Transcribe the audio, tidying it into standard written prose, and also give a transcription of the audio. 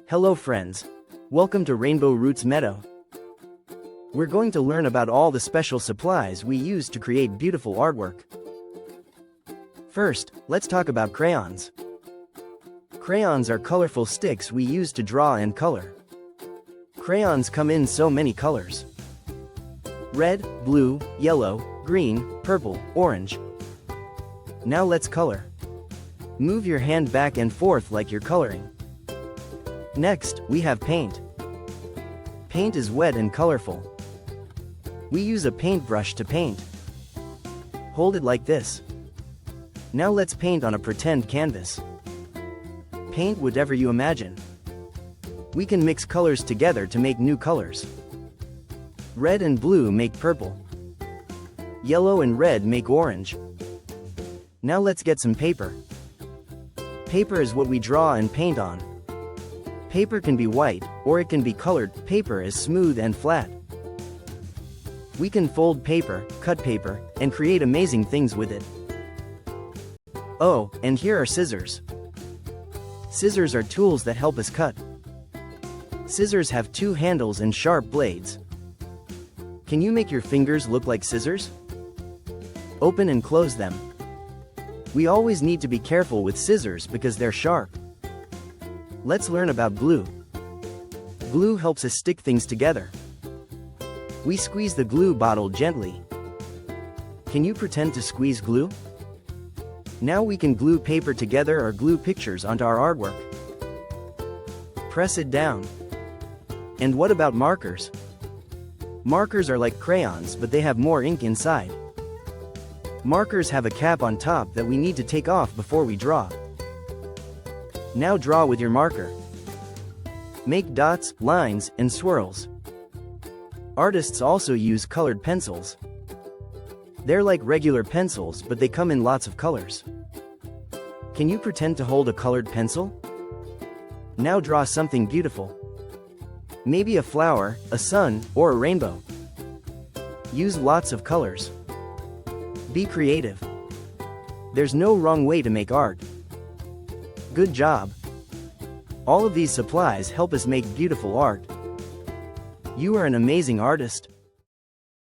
Hello friends. Welcome to Rainbow Roots Meadow. We're going to learn about all the special supplies we use to create beautiful artwork. First, let's talk about crayons. Crayons are colorful sticks we use to draw and color. Crayons come in so many colors: red, blue, yellow, green, purple, orange. Now let's color. Move your hand back and forth like you're coloring. Next, we have paint. Paint is wet and colorful. We use a paintbrush to paint. Hold it like this. Now let's paint on a pretend canvas. Paint whatever you imagine. We can mix colors together to make new colors. Red and blue make purple. Yellow and red make orange. Now let's get some paper. Paper is what we draw and paint on. Paper can be white, or it can be colored. Paper is smooth and flat. We can fold paper, cut paper, and create amazing things with it. Oh, and here are scissors. Scissors are tools that help us cut. Scissors have two handles and sharp blades. Can you make your fingers look like scissors? Open and close them. We always need to be careful with scissors because they're sharp. Let's learn about glue. Glue helps us stick things together. We squeeze the glue bottle gently. Can you pretend to squeeze glue? Now we can glue paper together or glue pictures onto our artwork. Press it down. And what about markers? Markers are like crayons, but they have more ink inside. Markers have a cap on top that we need to take off before we draw. Now draw with your marker. Make dots, lines, and swirls. Artists also use colored pencils. They're like regular pencils, but they come in lots of colors. Can you pretend to hold a colored pencil? Now draw something beautiful. Maybe a flower, a sun, or a rainbow. Use lots of colors. Be creative. There's no wrong way to make art. Good job! All of these supplies help us make beautiful art. You are an amazing artist.